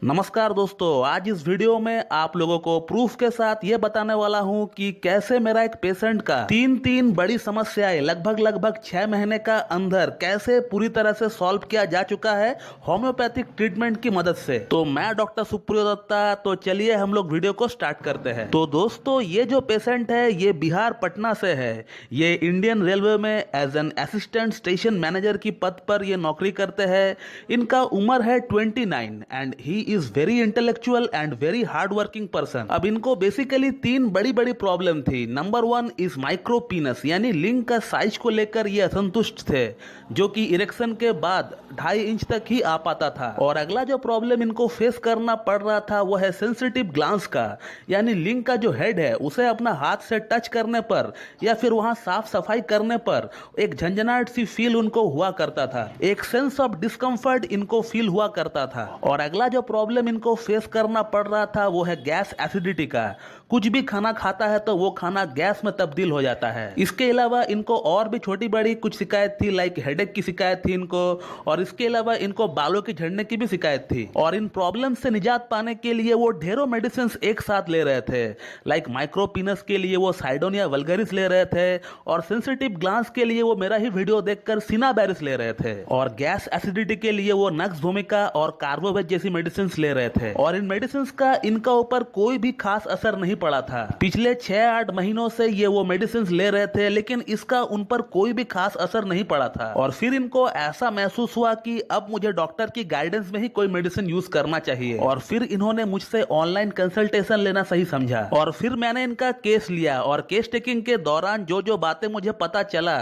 नमस्कार दोस्तों, आज इस वीडियो में आप लोगों को प्रूफ के साथ ये बताने वाला हूँ कि कैसे मेरा एक पेशेंट का तीन बड़ी समस्याएं लगभग 6 महीने का अंदर कैसे पूरी तरह से सॉल्व किया जा चुका है होम्योपैथिक ट्रीटमेंट की मदद से। तो मैं डॉक्टर सुप्रियो दत्ता, तो चलिए हम लोग वीडियो को स्टार्ट करते हैं। तो दोस्तों, ये जो पेशेंट है ये बिहार पटना से है। ये इंडियन रेलवे में as an assistant station manager की पद पर ये नौकरी करते हैं। इनका उम्र है 29 and he is very intellectual and very hard working person. अब इनको बेसिकली 3 बड़ी प्रॉब्लम थी। नंबर 1 इज माइक्रो पीनस, यानी लिंग का साइज को लेकर ये असंतुष्ट थे, जो कि इरेक्शन के बाद 2.5 इंच तक ही आ पाता था। और अगला जो प्रॉब्लम इनको फेस करना पड़ रहा था वो है सेंसिटिव ग्लांस का, यानी लिंग का जो हेड है उसे अपना हाथ से टच करने पर या फिर वहां साफ सफाई करने पर एक झंझनाहट सी फील उनको हुआ करता था, एक सेंस ऑफ डिस्कम्फर्ट इनको फील हुआ करता था। और अगला जो प्रॉब्लम इनको फेस करना पड़ रहा था वो है गैस एसिडिटी का। कुछ भी खाना खाता है तो वो खाना गैस में तब्दील हो जाता है। इसके अलावा इनको और भी छोटी बड़ी कुछ शिकायत थी, लाइक हेडेक की शिकायत थी इनको, और इसके अलावा इनको बालों के झड़ने की भी शिकायत थी। और इन प्रॉब्लम से निजात पाने के लिए वो ढेरों मेडिसिन एक साथ ले रहे थे। लाइक माइक्रोपीनस के लिए वो साइडोनिया वल्गरिस ले रहे थे, और सेंसिटिव ग्लांस के लिए वो मेरा ही वीडियो देखकर सिनाबेरिस ले रहे थे, और गैस एसिडिटी के लिए वो नक्स भूमिका और कार्बोवेट जैसी मेडिसिन ले रहे थे। और इन मेडिसिन का इनका ऊपर कोई भी खास असर नहीं पड़ा था। पिछले 6-8 महीनों से ये वो मेडिसिन ले रहे थे, लेकिन इसका उन पर कोई भी खास असर नहीं पड़ा था। और फिर इनको ऐसा महसूस हुआ कि अब मुझे डॉक्टर की गाइडेंस में ही कोई मेडिसिन यूज करना चाहिए। और फिर इन्होंने मुझसे ऑनलाइन कंसल्टेशन लेना सही समझा। और फिर मैंने इनका केस लिया, और केस टेकिंग के दौरान जो बातें मुझे पता चला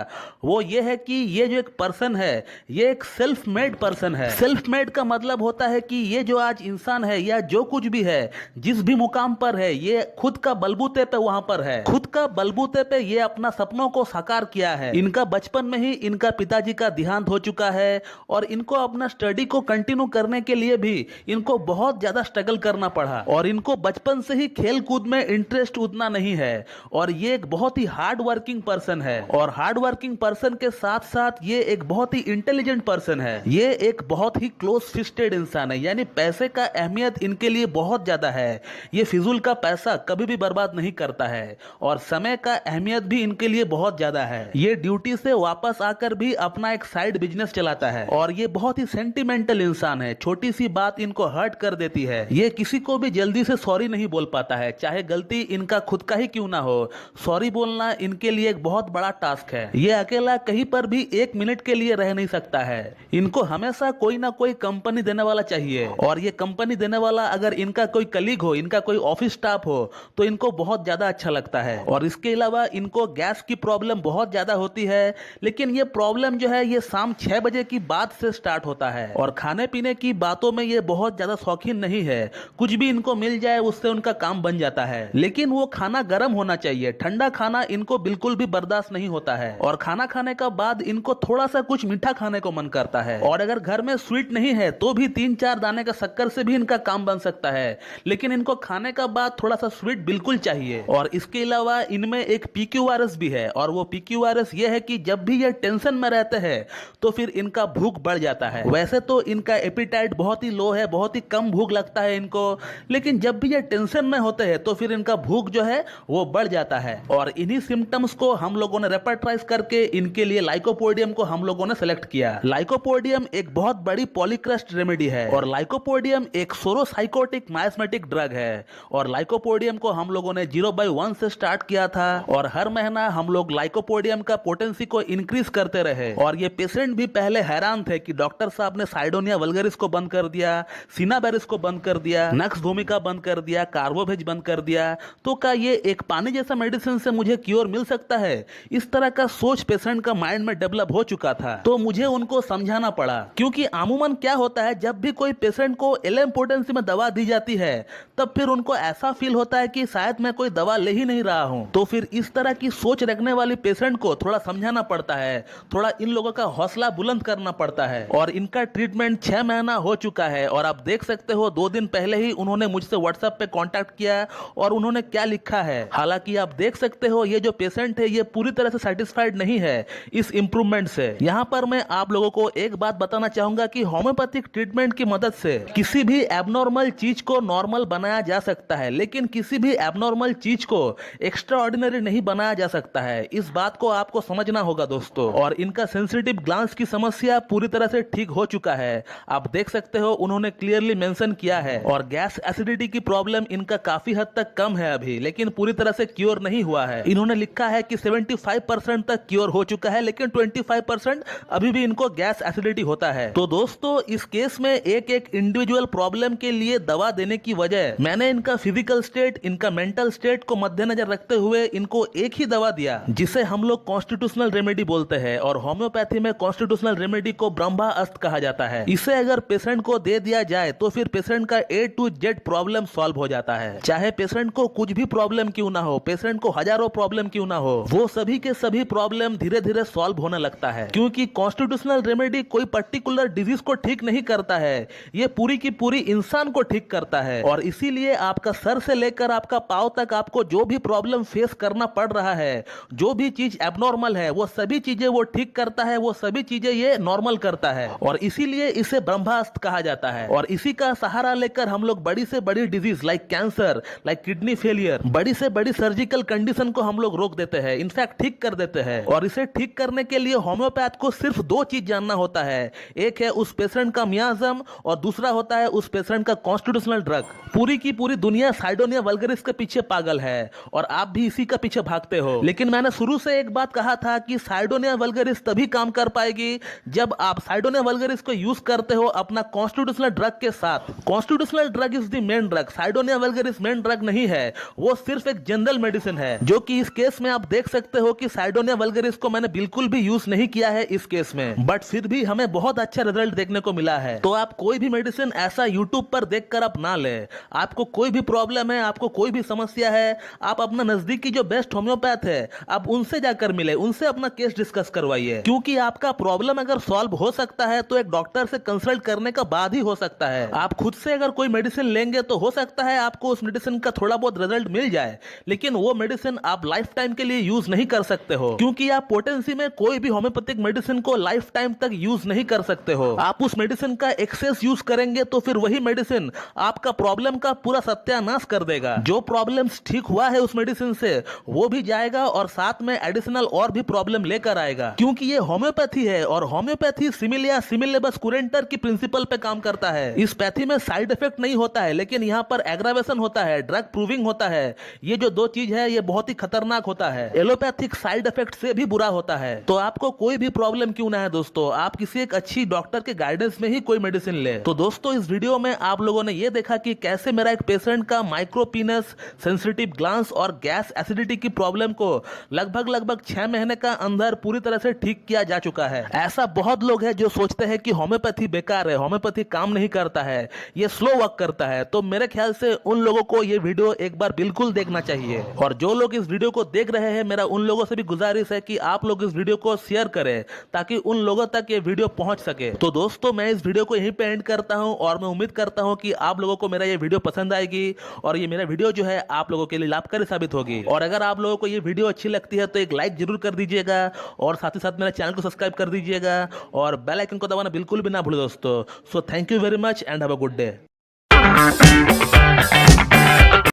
वो ये है कि ये जो एक पर्सन है ये एक सेल्फ मेड पर्सन है। सेल्फ मेड का मतलब होता है कि ये जो आज इंसान है या जो कुछ भी है, जिस भी मुकाम पर है, ये खुद का बलबूते पे वहां पर है। खुद का बलबूते पे ये अपना सपनों को साकार किया है। इनका बचपन में ही इनका पिताजी का देहांत हो चुका है, और इनको अपना स्टडी को कंटिन्यू करने के लिए भी इनको बहुत ज्यादा स्ट्रगल करना पड़ा। और इनको बचपन से ही खेल कूद में इंटरेस्ट उतना नहीं है, और ये एक बहुत ही हार्ड वर्किंग पर्सन है। और हार्ड वर्किंग पर्सन के साथ साथ ये एक बहुत ही इंटेलिजेंट पर्सन है। ये एक बहुत ही क्लोज फिस्टेड इंसान है, यानी पैसे का अहमियत इनके लिए बहुत ज्यादा है। ये फिजूल का पैसा कभी भी बर्बाद नहीं करता है, और समय का अहमियत भी इनके लिए बहुत ज्यादा है। ये ड्यूटी से वापस आकर भी अपना एक साइड बिजनेस चलाता है। और ये बहुत ही सेंटिमेंटल इंसान है, छोटी सी बात इनको हर्ट कर देती है। ये किसी को भी जल्दी से सॉरी नहीं बोल पाता है, चाहे गलती इनका खुद का ही क्यों ना हो। सॉरी बोलना इनके लिए एक बहुत बड़ा टास्क है। ये अकेला कहीं पर भी 1 मिनट के लिए रह नहीं सकता है। इनको हमेशा कोई ना कोई कंपनी देने वाला चाहिए, और ये कंपनी देने वाला अगर इनका कोई कलीग हो, इनका कोई ऑफिस स्टाफ हो, तो इनको बहुत ज्यादा अच्छा लगता है। और इसके अलावा इनको गैस की प्रॉब्लम बहुत ज्यादा होती है, लेकिन ये प्रॉब्लम जो है ये शाम 6 बजे की बाद से स्टार्ट होता है। और खाने पीने की बातों में ये बहुत ज्यादा शौकीन नहीं है, कुछ भी इनको मिल जाए उससे उनका काम बन जाता है। लेकिन वो खाना गर्म होना चाहिए, ठंडा खाना इनको बिल्कुल भी बर्दाश्त नहीं होता है। और खाना खाने का बाद इनको थोड़ा सा कुछ मीठा खाने को मन करता है, और अगर घर में स्वीट नहीं है तो भी 3-4 दाने का शक्कर से भी इनका काम बन सकता है, लेकिन इनको खाने का बाद थोड़ा सा स्वीट बिल्कुल चाहिए। और इसके अलावा इनमें एक PQRS भी है, और वो PQRS ये है कि जब भी ये टेंशन में रहते हैं तो फिर इनका भूख बढ़ जाता है। वैसे तो इनका एपिटाइट बहुत ही लो है, बहुत ही कम भूख लगता है इनको, लेकिन जब भी ये टेंशन में होते हैं तो फिर इनका भूख जो है वो बढ़ जाता है। और इन्हीं सिम्टम्स को हम लोगों ने रेपर्टाइज करके इनके लिए लाइकोपोडियम को हम लोगों ने सेलेक्ट किया। लाइकोपोडियम एक बहुत बड़ी पॉलीक्रस्ट रेमेडी है, और लाइकोपोडियम एक सोरोसाइकोटिक माइस्मेटिक ड्रग है। और लाइकोपोडियम को हम लोगों ने 0/1 से स्टार्ट किया था, और हर महीना हम लोग लाइकोपोडियम का पोटेंसी को इंक्रीज करते रहे। और ये पेशेंट भी पहले हैरान थे कि डॉक्टर साहब ने साइडोनिया वल्गरिस को बंद कर दिया, सिनाबेरिस को बंद कर दिया, नक्स भूमिका बंद कर दिया, कार्बोवेज बंद कर दिया, तो क्या ये एक पानी जैसा मेडिसिन से मुझे क्योर मिल सकता है? इस तरह का सोच पेशेंट का माइंड में डेवलप हो चुका था। तो मुझे उनको समझाना पड़ा, क्योंकि अमूमन क्या होता है, जब भी कोई पेशेंट को LM पोटेंसी में दवा दी जाती है तब फिर उनको ऐसा फील होता है कि शायद मैं कोई दवा ले ही नहीं रहा हूँ। तो फिर इस तरह की सोच रखने वाली पेशेंट को थोड़ा समझाना पड़ता है, थोड़ा इन लोगों का हौसला बुलंद करना पड़ता है। और इनका ट्रीटमेंट 6 महीना हो चुका है और आप देख सकते हो 2 दिन पहले ही उन्होंने मुझसे व्हाट्सएप पे कांटेक्ट किया और उन्होंने क्या लिखा है। हालांकि आप देख सकते हो ये जो पेशेंट है ये पूरी तरह से सेटिस्फाइड नहीं है इस इंप्रूवमेंट से। यहाँ पर मैं आप लोगों को एक बात बताना चाहूंगा कि होम्योपैथिक ट्रीटमेंट की मदद से किसी भी एबनॉर्मल चीज को नॉर्मल बनाया जा सकता है, लेकिन किसी भी एबनॉर्मल चीज को एक्स्ट्रा ऑर्डिनरी नहीं बनाया जा सकता है। इस बात को आपको समझना होगा दोस्तों। और इनका सेंसिटिव ग्लैंड्स की समस्या पूरी तरह से ठीक हो चुका है, आप देख सकते हो उन्होंने क्लियरली मेंशन किया है। और गैस एसिडिटी की प्रॉब्लम इनका काफी हद तक कम है अभी, लेकिन पूरी तरह से क्योर नहीं हुआ है। इन्होंने लिखा है कि 75% तक क्योर हो चुका है, लेकिन 25% अभी भी इनको गैस एसिडिटी होता है। तो दोस्तों इस केस में एक एक इंडिविजुअल प्रॉब्लम के लिए दवा देने की वजह मैंने इनका फिजिकल स्टेट, इनका मेंटल स्टेट को मद्देनजर रखते हुए इनको एक ही दवा दिया जिसे हम लोग कॉन्स्टिट्यूशनल रेमेडी बोलते हैं। और होम्योपैथी में कॉन्स्टिट्यूशनल रेमेडी को ब्रह्मास्त्र कहा जाता है। इसे अगर पेशेंट को दे दिया जाए तो फिर पेशेंट का A to Z problem solve हो जाता है। चाहे पेशेंट को कुछ भी प्रॉब्लम क्यों ना हो, पेशेंट को हजारों प्रॉब्लम क्यों ना हो, वो सभी के सभी प्रॉब्लम धीरे धीरे सॉल्व होने लगता है। क्योंकि कॉन्स्टिट्यूशनल रेमेडी कोई पर्टिकुलर डिजीज को ठीक नहीं करता है, ये पूरी की पूरी इंसान को ठीक करता है। और इसीलिए आपका सर से लेकर आपका पांव तक आपको जो भी प्रॉब्लम फेस करना पड़ रहा है, जो भी चीज एबनॉर्मल है, वो सभी चीजें वो ठीक करता है, वो सभी चीजें ये नॉर्मल करता है। और इसीलिए इसे ब्रह्मास्त्र कहा जाता है। और इसी का सहारा लेकर हम लोग बड़ी से बड़ी disease like cancer, like kidney failure, बड़ी से बड़ी सर्जिकल कंडीशन को हम लोग रोक देते हैं, इनफैक्ट ठीक कर देते हैं। और इसे ठीक करने के लिए होम्योपैथ को सिर्फ 2 चीज जानना होता है, एक है उस पेशेंट का मियाज्म और दूसरा होता है उस पेशेंट का कॉन्स्टिट्यूशनल ड्रग। पूरी की पूरी दुनिया साइडोनिया वल्गरिस के पीछे पागल है और आप भी इसी का पीछे भागते हो। लेकिन मैंने शुरू से एक बात कहा था कि साइडोनिया वल्गरिस तभी काम कर पाएगी जब आप साइडोनिया वल्गरिस को यूज करते हो अपना कॉन्स्टिट्यूशनल ड्रग के साथ। Constitutional drug is the main drug, Cydonia vulgaris main drug नहीं है, वो सिर्फ एक जनरल मेडिसिन है। जो कि इस केस में आप देख सकते हो कि साइडोनिया वल्गरिस को मैंने बिल्कुल भी यूज नहीं किया है इस केस में, बट फिर भी हमें बहुत अच्छा रिजल्ट देखने को मिला है। तो आप कोई भी मेडिसिन ऐसा यूट्यूब पर देखकर आप ना ले। आपको कोई भी प्रॉब्लम है, आपको कोई भी समस्या है, आप अपना नजदीकी जो बेस्ट होम्योपैथ है आप उनसे जाकर मिले, उनसे अपना केस डिस्कस करवाइए। क्योंकि आपका प्रॉब्लम अगर सॉल्व हो सकता है तो एक डॉक्टर से कंसल्ट करने का बाद ही हो सकता है। आप खुद से अगर कोई मेडिसिन लेंगे तो हो सकता है आपको उस मेडिसिन का थोड़ा बहुत रिजल्ट मिल जाए, लेकिन वो मेडिसिन आप लाइफ टाइम के लिए यूज नहीं कर सकते हो। क्योंकि आप पोटेंसी में कोई भी होम्योपैथिक मेडिसिन को लाइफ टाइम तक यूज नहीं कर सकते हो। आप उस मेडिसिन का एक्सेस यूज करेंगे तो फिर वही मेडिसिन आपका प्रॉब्लम का पूरा सत्यानाश कर देगा। जो प्रॉब्लम्स ठीक हुआ है उस मेडिसिन से वो भी जाएगा और साथ में एडिशनल और भी प्रॉब्लम लेकर आएगा। क्योंकि ये होम्योपैथी है और होम्योपैथी सिमिलिया सिमिलेबस कुरेंटर की प्रिंसिपल पे काम करता है। इस पैथी में साइड इफेक्ट नहीं होता है, लेकिन यहाँ पर एग्रावेशन होता है, ड्रग प्रूविंग होता है। ये जो 2 चीज है ये बहुत ही खतरनाक होता है, एलोपैथिक साइड इफेक्ट से भी बुरा होता है। तो आपको कोई भी प्रॉब्लम क्यों ना है दोस्तों, आप किसी एक अच्छी डॉक्टर के गाइडेंस में ही कोई मेडिसिन ले। तो दोस्तों इस वीडियो में आप लोगों ने ये देखा कि कैसे मेरा एक पेशेंट का माइक्रोपीनस, सेंसिटिव ग्लैंड्स और गैस एसिडिटी की प्रॉब्लम को लगभग 6 महीने का अंदर पूरी तरह से ठीक किया जा चुका है। ऐसा बहुत लोग हैं जो सोचते हैं कि होम्योपैथी बेकार है, होम्योपैथी काम नहीं करता है, ये स्लो वर्क करता है। तो मेरे ख्याल से उन लोगों को ये वीडियो एक बार बिल्कुल देखना चाहिए। और जो लोग इस वीडियो को देख रहे हैं, मेरा उन लोगों से भी गुजारिश है कि आप लोग इस वीडियो को शेयर करें ताकि उन लोगों तक ये वीडियो पहुंच सके। तो दोस्तों मैं इस वीडियो को यहीं पे एंड करता हूं और मैं उम्मीद करता हूं कि आप लोगों को मेरा ये वीडियो पसंद आएगी और ये मेरा वीडियो जो है आप लोगों के लिए लाभकारी साबित होगी। और अगर आप लोगों को ये वीडियो अच्छी लगती है तो एक लाइक जरूर कर दीजिएगा और साथ ही साथ मेरे चैनल को सब्सक्राइब कर दीजिएगा और बेल आइकन को दबाना बिल्कुल भी ना भूलें दोस्तों। So thank you very much and have a good day.